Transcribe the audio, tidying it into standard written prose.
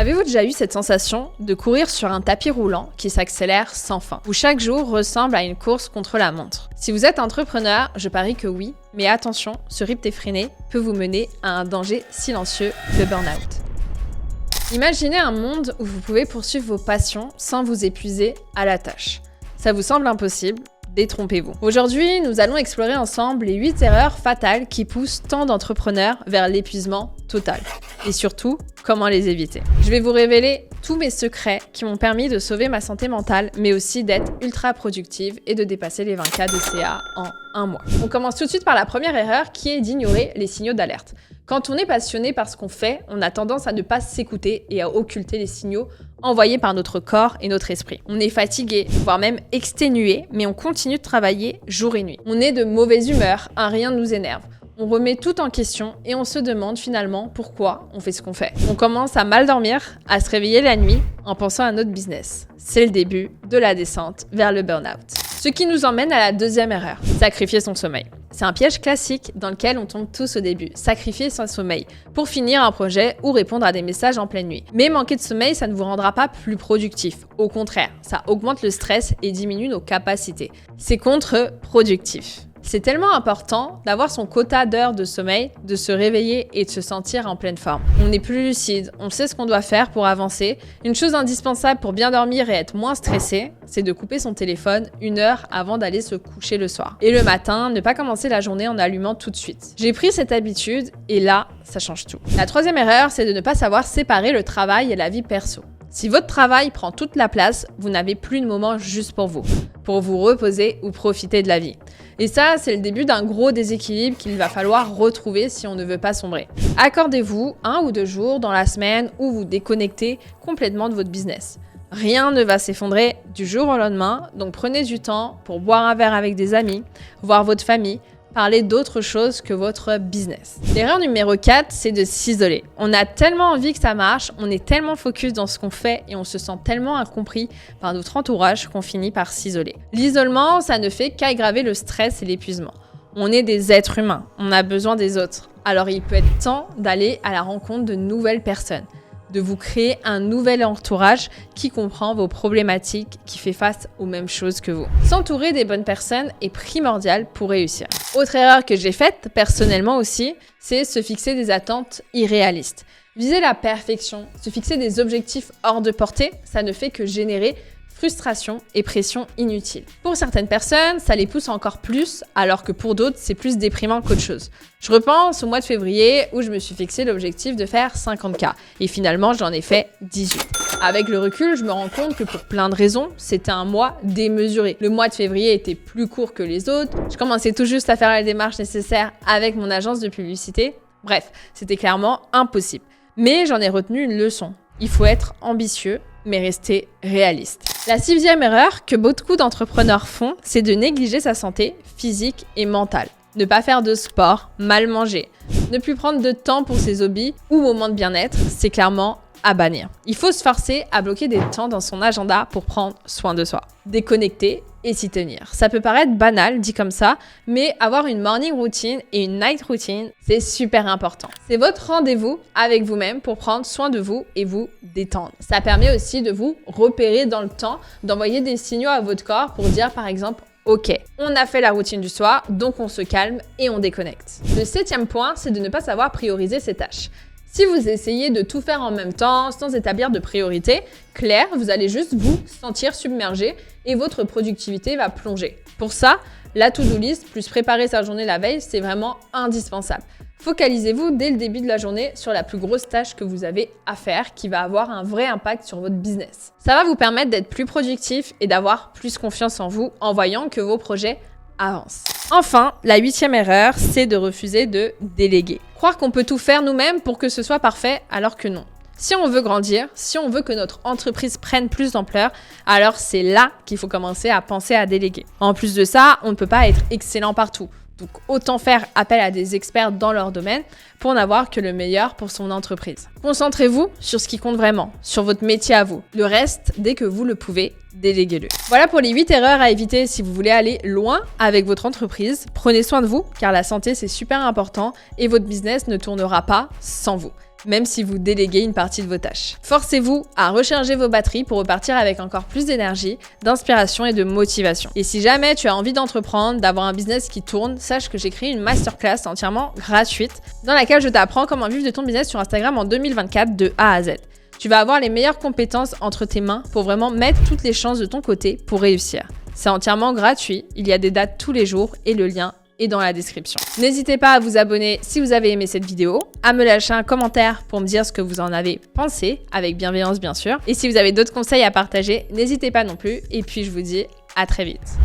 Avez-vous déjà eu cette sensation de courir sur un tapis roulant qui s'accélère sans fin, où chaque jour ressemble à une course contre la montre? Si vous êtes entrepreneur, je parie que oui, mais attention, ce rythme effréné peut vous mener à un danger silencieux, le burn-out. Imaginez un monde où vous pouvez poursuivre vos passions sans vous épuiser à la tâche. Ça vous semble impossible? Détrompez-vous. Aujourd'hui, nous allons explorer ensemble les 8 erreurs fatales qui poussent tant d'entrepreneurs vers l'épuisement total. Et surtout, comment les éviter. Je vais vous révéler tous mes secrets qui m'ont permis de sauver ma santé mentale, mais aussi d'être ultra productive et de dépasser les 20K de CA en un mois. On commence tout de suite par la première erreur qui est d'ignorer les signaux d'alerte. Quand on est passionné par ce qu'on fait, on a tendance à ne pas s'écouter et à occulter les signaux envoyés par notre corps et notre esprit. On est fatigué, voire même exténué, mais on continue de travailler jour et nuit. On est de mauvaise humeur, rien ne nous énerve. On remet tout en question et on se demande finalement pourquoi on fait ce qu'on fait. On commence à mal dormir, à se réveiller la nuit en pensant à notre business. C'est le début de la descente vers le burn-out. Ce qui nous emmène à la deuxième erreur, sacrifier son sommeil. C'est un piège classique dans lequel on tombe tous au début, sacrifier son sommeil pour finir un projet ou répondre à des messages en pleine nuit. Mais manquer de sommeil, ça ne vous rendra pas plus productif. Au contraire, ça augmente le stress et diminue nos capacités. C'est contre-productif. C'est tellement important d'avoir son quota d'heures de sommeil, de se réveiller et de se sentir en pleine forme. On n'est plus lucide, on sait ce qu'on doit faire pour avancer. Une chose indispensable pour bien dormir et être moins stressé, c'est de couper son téléphone 1 heure avant d'aller se coucher le soir. Et le matin, ne pas commencer la journée en allumant tout de suite. J'ai pris cette habitude et là, ça change tout. La troisième erreur, c'est de ne pas savoir séparer le travail et la vie perso. Si votre travail prend toute la place, vous n'avez plus de moment juste pour vous reposer ou profiter de la vie. Et ça, c'est le début d'un gros déséquilibre qu'il va falloir retrouver si on ne veut pas sombrer. Accordez-vous 1 ou 2 jours dans la semaine où vous déconnectez complètement de votre business. Rien ne va s'effondrer du jour au lendemain, donc prenez du temps pour boire un verre avec des amis, voir votre famille, parler d'autre chose que votre business. L'erreur numéro 4, c'est de s'isoler. On a tellement envie que ça marche, on est tellement focus dans ce qu'on fait et on se sent tellement incompris par notre entourage qu'on finit par s'isoler. L'isolement, ça ne fait qu'aggraver le stress et l'épuisement. On est des êtres humains, on a besoin des autres. Alors il peut être temps d'aller à la rencontre de nouvelles personnes, de vous créer un nouvel entourage qui comprend vos problématiques, qui fait face aux mêmes choses que vous. S'entourer des bonnes personnes est primordial pour réussir. Autre erreur que j'ai faite, personnellement aussi, c'est se fixer des attentes irréalistes. Viser la perfection, se fixer des objectifs hors de portée, ça ne fait que générer frustration et pression inutile. Pour certaines personnes, ça les pousse encore plus, alors que pour d'autres, c'est plus déprimant qu'autre chose. Je repense au mois de février où je me suis fixé l'objectif de faire 50K et finalement, j'en ai fait 18. Avec le recul, je me rends compte que pour plein de raisons, c'était un mois démesuré. Le mois de février était plus court que les autres. Je commençais tout juste à faire la démarche nécessaire avec mon agence de publicité. Bref, c'était clairement impossible. Mais j'en ai retenu une leçon. Il faut être ambitieux, mais rester réaliste. La 6e erreur que beaucoup d'entrepreneurs font, c'est de négliger sa santé physique et mentale. Ne pas faire de sport, mal manger, ne plus prendre de temps pour ses hobbies ou moments de bien-être, c'est clairement à bannir. Il faut se forcer à bloquer des temps dans son agenda pour prendre soin de soi. Déconnecter et s'y tenir. Ça peut paraître banal dit comme ça, mais avoir une morning routine et une night routine, c'est super important. C'est votre rendez-vous avec vous-même pour prendre soin de vous et vous détendre. Ça permet aussi de vous repérer dans le temps, d'envoyer des signaux à votre corps pour dire par exemple ok, on a fait la routine du soir, donc on se calme et on déconnecte. Le 7e point, c'est de ne pas savoir prioriser ses tâches. Si vous essayez de tout faire en même temps, sans établir de priorité claire, vous allez juste vous sentir submergé et votre productivité va plonger. Pour ça, la to-do list plus préparer sa journée la veille, c'est vraiment indispensable. Focalisez-vous dès le début de la journée sur la plus grosse tâche que vous avez à faire qui va avoir un vrai impact sur votre business. Ça va vous permettre d'être plus productif et d'avoir plus confiance en vous en voyant que vos projets avancent. Enfin, la 8e erreur, c'est de refuser de déléguer. Croire qu'on peut tout faire nous-mêmes pour que ce soit parfait alors que non. Si on veut grandir, si on veut que notre entreprise prenne plus d'ampleur, alors c'est là qu'il faut commencer à penser à déléguer. En plus de ça, on ne peut pas être excellent partout. Donc autant faire appel à des experts dans leur domaine pour n'avoir que le meilleur pour son entreprise. Concentrez-vous sur ce qui compte vraiment, sur votre métier à vous. Le reste, dès que vous le pouvez, déléguez-le. Voilà pour les 8 erreurs à éviter si vous voulez aller loin avec votre entreprise. Prenez soin de vous car la santé c'est super important et votre business ne tournera pas sans vous. même si vous déléguez une partie de vos tâches. Forcez-vous à recharger vos batteries pour repartir avec encore plus d'énergie, d'inspiration et de motivation. Et si jamais tu as envie d'entreprendre, d'avoir un business qui tourne, sache que j'ai créé une masterclass entièrement gratuite dans laquelle je t'apprends comment vivre de ton business sur Instagram en 2024 de A à Z. Tu vas avoir les meilleures compétences entre tes mains pour vraiment mettre toutes les chances de ton côté pour réussir. C'est entièrement gratuit, il y a des dates tous les jours et le lien est dans la description. N'hésitez pas à vous abonner si vous avez aimé cette vidéo, à me lâcher un commentaire pour me dire ce que vous en avez pensé, avec bienveillance bien sûr. Et si vous avez d'autres conseils à partager, n'hésitez pas non plus. Et puis je vous dis à très vite.